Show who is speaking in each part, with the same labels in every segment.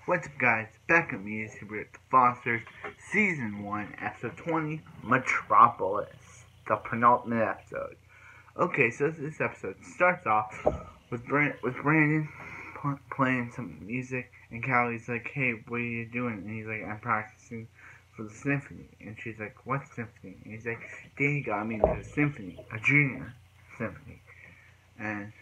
Speaker 1: What's up, guys? Back at me, we're at the Fosters, Season 1, Episode 20, Metropolis, the penultimate episode. Okay, so this episode starts off with Brandon playing some music, and Callie's like, "Hey, what are you doing?" And he's like, "I'm practicing for the symphony." And she's like, "What symphony?" And he's like, "Danny got me into a symphony, a junior symphony." And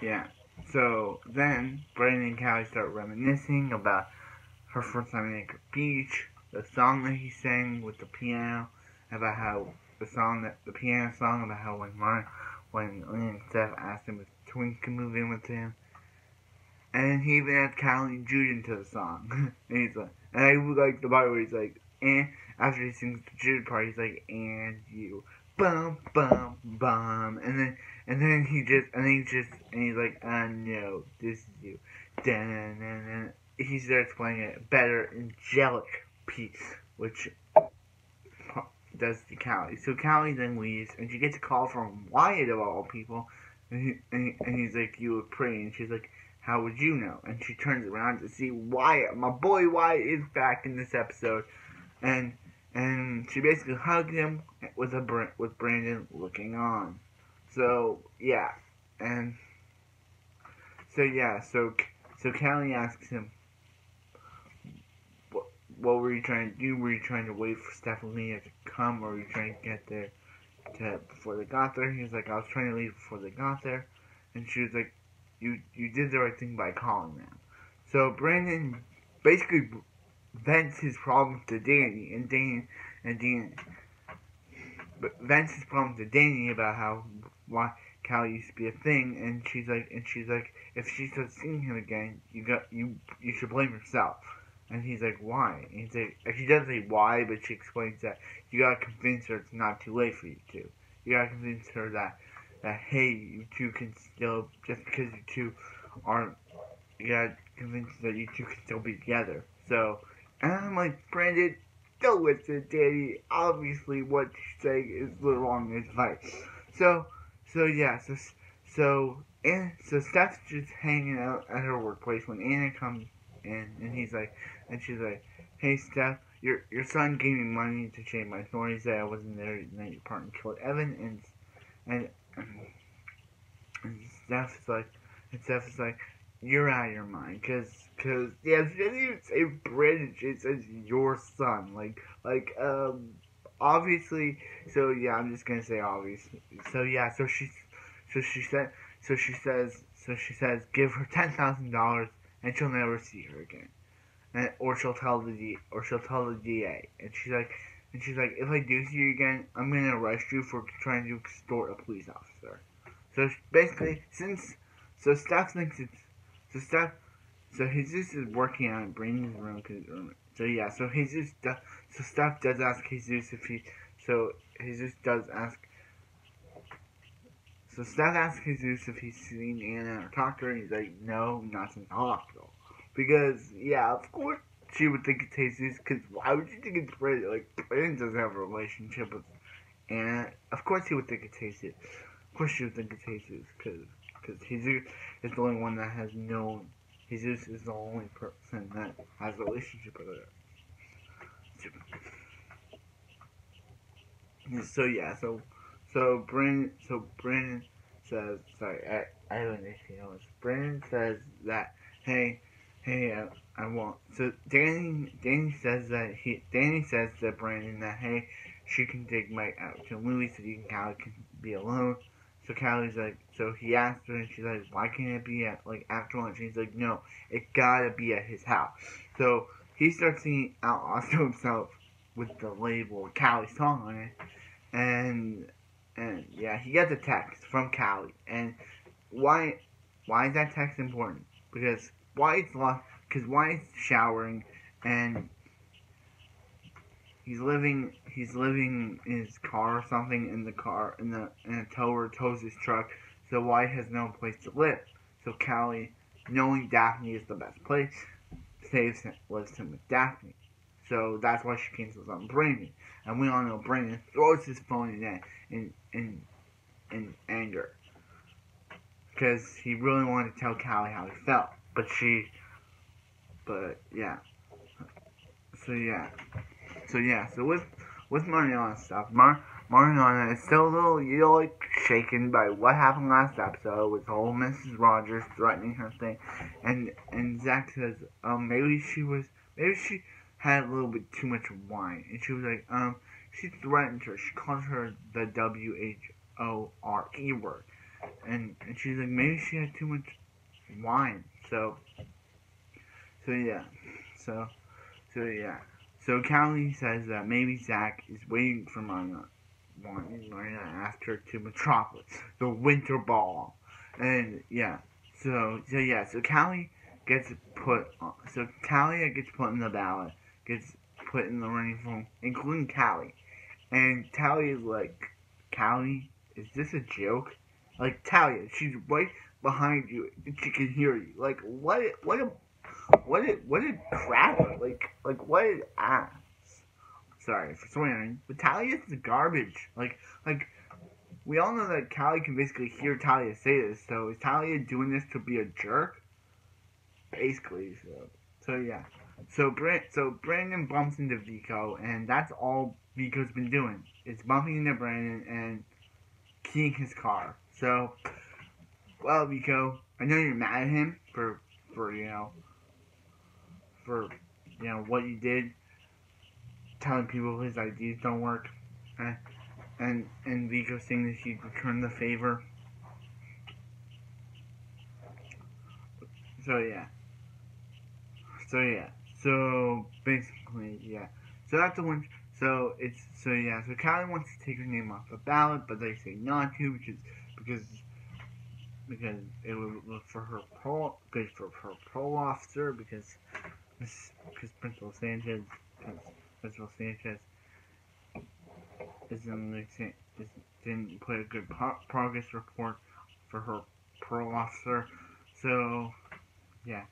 Speaker 1: yeah. So then Brandon and Callie start reminiscing about her first time in Anchor Beach, the song that he sang with the piano, about how the piano song about how when Lynn and Steph asked him if twins could move in with him, and he even had Callie and Jude into the song, and he's like, and I like the part where he's like, and after he sings the Jude part, he's like, and you, bum bum bum, and he's like, no, this is you. And he starts playing a better angelic piece, which does to Callie. So Callie then leaves, and she gets a call from Wyatt of all people, and he's like, "You look pretty," and she's like, "How would you know?" And she turns around to see Wyatt. My boy Wyatt is back in this episode, and she basically hugged him with Brandon looking on. So yeah. And so Callie asks him, what were you trying to do? Were you trying to wait for Stephanie to come, or were you trying to get there before they got there? He was like, I was trying to leave before they got there. And she was like, you did the right thing by calling them. So Brandon basically vents his problems to Danny, and Danny vents his problem to Danny about why Callie used to be a thing, and she's like, if she starts seeing him again, you should blame yourself. And he's like, why? And he's like, she doesn't say why, but she explains that you gotta convince her it's not too late for you two. You gotta convince her that hey, you two can still, just because you two aren't, you gotta convince her that you two can still be together. So, and I'm like, Brandon, don't listen, Danny. Obviously, what she's saying is the wrong advice. So Steph's just hanging out at her workplace when Anna comes in, and she's like, "Hey, Steph, your son gave me money to change my story. He said I wasn't there, and that your partner killed Evan." And Steph's like, "You're out of your mind, cause yeah, she doesn't even say Brandon. She says your son, obviously." So yeah, I'm just gonna say obviously. So yeah, so she says, give her $10,000 and she'll never see her again, or she'll tell the DA. And she's like, if I do see you again, I'm gonna arrest you for trying to extort a police officer. So basically, Steph thinks so Jesus is working on Brandon's room. So yeah, so Steph does ask Jesus if he, so Jesus does ask, so Steph asks Jesus if he's seen Anna or talked to her, and he's like, no, not since the hospital. Because, yeah, of course she would think it's Jesus, because why would you think it's Brandon? Like, Brandon doesn't have a relationship with Anna. Of course he would think it's Jesus. Of course she would think it's Jesus, because Jesus is the only one that has known. Jesus is the only person that has a relationship with her. So yeah, so Brandon says, sorry, I don't know. Brandon says that, hey, I won't. So Danny says to Brandon that, hey, she can take Mike out to a movie so you and Callie can be alone. So Callie's like, so he asked her, and she's like, why can't it be at, after lunch? And he's like, no, it gotta be at his house. So he starts singing Outlaws to himself with the label Callie's song on it. And yeah, he gets a text from Callie. And why is that text important? Because Wyatt's showering, and he's living in his car or something, in a tower tows his truck. So Wyatt has no place to live. So Callie, knowing Daphne is the best place, lives him with Daphne. So that's why she cancels on Brandon. And we all know Brandon throws his phone in anger. because he really wanted to tell Callie how he felt, but yeah. So yeah. So with Mariana stuff, Mariana is still a little, like, shaken by what happened last episode with the whole Mrs. Rogers threatening her thing, and Zach says, maybe she had a little bit too much wine, and she was like, she threatened her, she called her the WHOR word, and she's like, maybe she had too much wine, so yeah, so yeah. So Callie says that maybe Zach is waiting for Marina to ask her to Metropolis, the winter ball. And yeah. So Callie gets put in the ballot, gets put in the running for, including Callie. And Callie is like, Callie, is this a joke? Like, Talia, she's right behind you and she can hear you. Like, what did crap? Like what did ass? Sorry for swearing, but Talia is garbage. Like we all know that Callie can basically hear Talia say this. So is Talia doing this to be a jerk? Basically, so yeah. So Brandon bumps into Vico, and that's all Vico's been doing. It's bumping into Brandon and keying his car. So, well, Vico, I know you're mad at him for what you did, telling people his ideas don't work, and Vico saying that he'd return the favor. So yeah. So basically, yeah. So that's the one. So Callie wants to take her name off the ballot, but they say not to because it would look for her good for her parole officer because Principal Sanchez didn't put a good progress report for her parole officer. So yeah.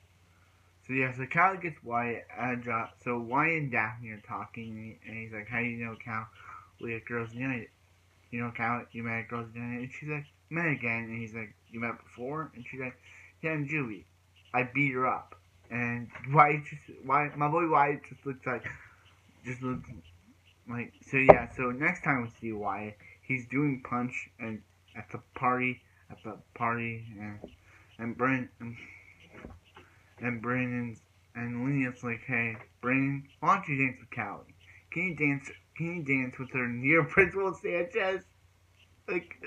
Speaker 1: So Callie gets Wyatt at a job. So Wyatt and Daphne are talking, and he's like, "How do you know Callie at Girls United? You know Callie, you met at Girls United?" And she's like, "Met again." And he's like, "You met before?" And she's like, "Yeah, and Julie, I beat her up." And my boy Wyatt just looks like so yeah. So next time we see Wyatt, he's doing punch and at the party, and Brandon's and Lydia's like, "Hey, Brandon, why don't you dance with Callie? Can you dance with her near Principal Sanchez?" Like,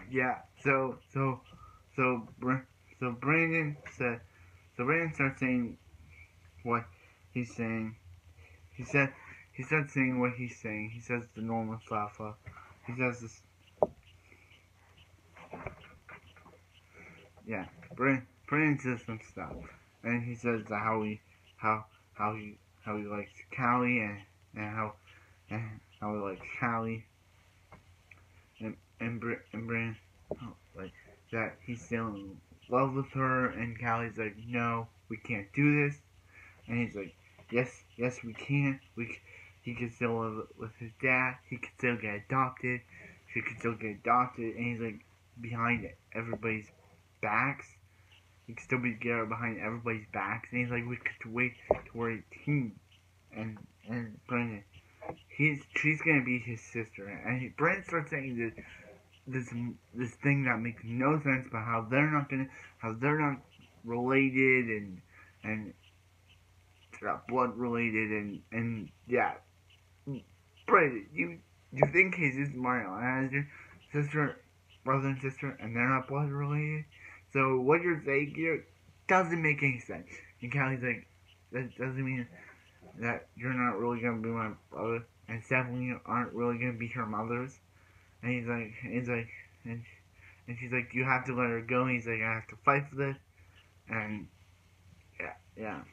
Speaker 1: yeah. Brandon said. So Brandon starts saying what he's saying. He starts saying what he's saying. He says the normal stuff. He says this. Yeah. Brandon says some stuff, and he says how he likes Callie and how he likes Callie and Brandon like that he's still in love with her, and Callie's like, "No, we can't do this," and he's like, yes we can. He can still live with his dad. He can still get adopted. She can still get adopted, and he's like behind everybody's backs. He can still be behind everybody's backs, and he's like, we could wait till we're 18, and Brandon, she's gonna be his sister, and Brandon starts saying this thing that makes no sense about how they're not related and blood related and yeah. Brandon, you think Jesus Mario has your brother and sister, and they're not blood related? So what you're saying here doesn't make any sense. And Callie's like, that doesn't mean that you're not really gonna be my brother, and Stephanie aren't really gonna be her mothers. And he's like, and she's like, you have to let her go. And he's like, I have to fight for this, and yeah.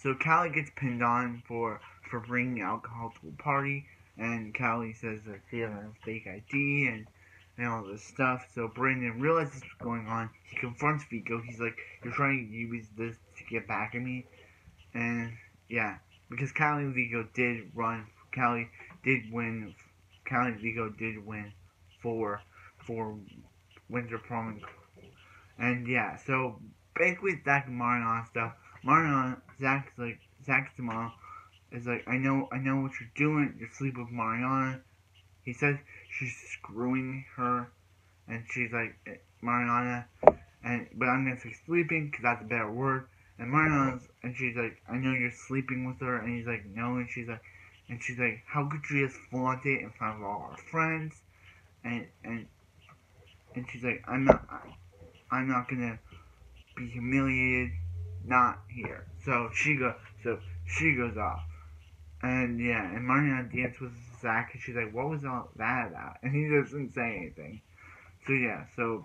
Speaker 1: So Callie gets pinned on for bringing alcohol to a party, and Callie says that she has a fake ID and all this stuff. So Brandon realizes what's going on. He confronts Vico. He's like, "You're trying to use this to get back at me," and yeah, because Callie and Vico did run. Callie did win. Callie and Vico did win for winter prom, and yeah, so basically Zach and Mariana stuff. Mariana, Zach's mom is like, I know what you're doing. You're sleeping with Mariana. He says she's screwing her, and she's like, Mariana, but I'm gonna say sleeping because that's a better word. And she's like, I know you're sleeping with her, and he's like, no, and she's like, how could you just flaunt it in front of all our friends? And she's like, I'm not gonna be humiliated, not here. So she goes off. And yeah, and Mariana dances with Zach, and she's like, what was all that about? And he doesn't say anything. So yeah, so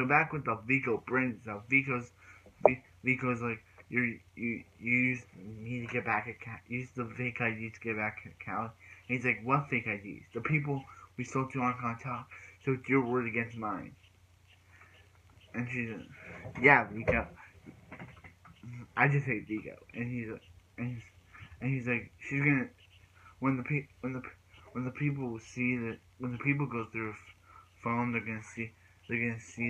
Speaker 1: back with the Vico brings up, Vico's like, you need to get back at use the fake ID to get back at Callie. And he's like, what fake IDs? The people we sold to aren't gonna talk, so it's your word against mine. And she's like, yeah, Vico. I just hate Vico. And he's like, she's gonna when the people see that when the people go through phone, they're gonna see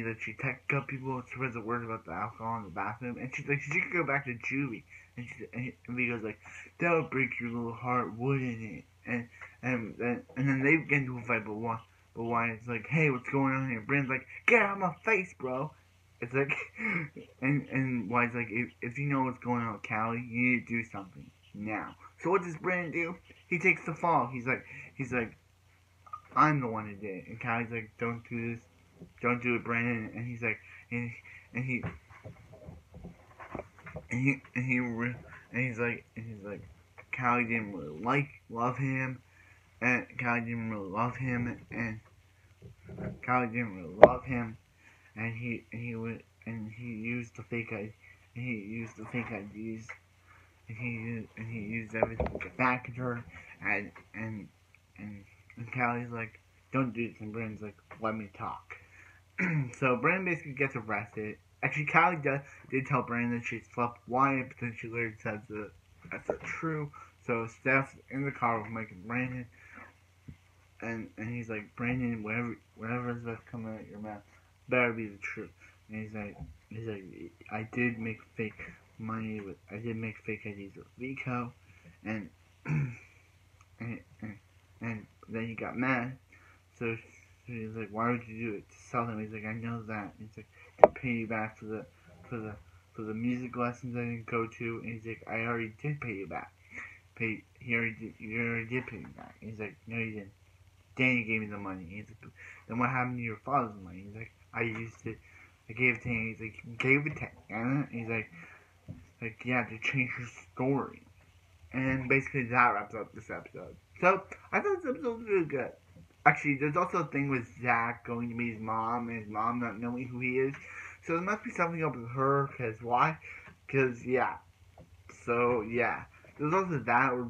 Speaker 1: that she teched up people, spreads the word about the alcohol in the bathroom, and she's like, she could go back to juvie. And Vigo's like, that would break your little heart, wouldn't it? And then they get into a fight, but Wyatt's like, hey, what's going on here? Brand's like, get out of my face, bro. It's like, and Wyatt's like, if you know what's going on with Callie, you need to do something now. So what does Brandon do? He takes the fall. He's like, I'm the one who did it. And Callie's like, don't do this. Don't do it, Brandon. And he's like, and he's like, Callie didn't really love him. And Callie didn't really love him. And Callie didn't really love him. And he used the fake ID. And he used the fake IDs. And he used everything to get back at her. And Callie's like, don't do this. And Brandon's like, let me talk. So Brandon basically gets arrested. Actually, Callie did tell Brandon that she slept with Wyatt, but then she later says that that's not true. So Steph's in the car with Mike and Brandon. And he's like, Brandon, whatever's that's coming out of your mouth better be the truth. And he's like, I did make fake IDs with Vico, and and then he got mad. So he's like, why would you do it? To sell them. He's like, I know that. And he's like, to pay you back for the music lessons I didn't go to. And he's like, I already did pay you back. You already did pay me back. And he's like, no, you didn't. Danny gave me the money. And he's like, then what happened to your father's money? He's like, I used it. I gave it to him. He's like, you gave it to Anna? And he's like, yeah, to change her story. And basically that wraps up this episode. So, I thought this episode was really good. Actually, there's also a thing with Zach going to meet his mom, and his mom not knowing who he is. So there must be something up with her, because why? Because, yeah. So, yeah. There's also that where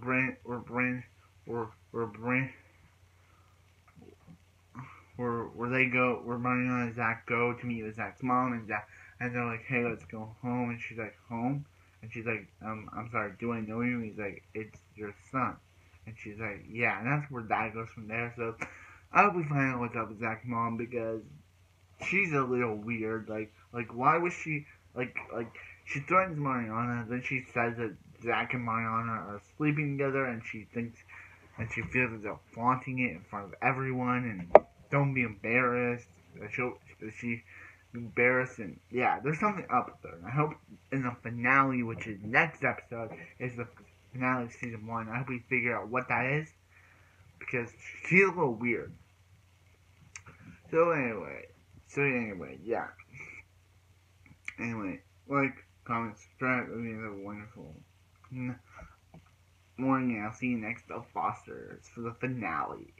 Speaker 1: Mariana and Zach go to meet with Zach's mom, and they're like, hey, let's go home, and she's like, home? And she's like, I'm sorry, do I know you? And he's like, it's your son. And she's like, yeah, and that's where that goes from there. So I hope we find out what's up with Zach's mom, because she's a little weird. Like why was she she threatens Mariana, then she says that Zach and Mariana are sleeping together, and she feels as though flaunting it in front of everyone, and don't be embarrassed. She embarrassed, and yeah, there's something up there. And I hope in the finale, which is next episode, is the finale of season 1. I hope we figure out what that is, because she's a little weird. So anyway, yeah. Anyway, like, comment, subscribe. Hope you have a wonderful morning. I'll see you next to Foster's for the finale.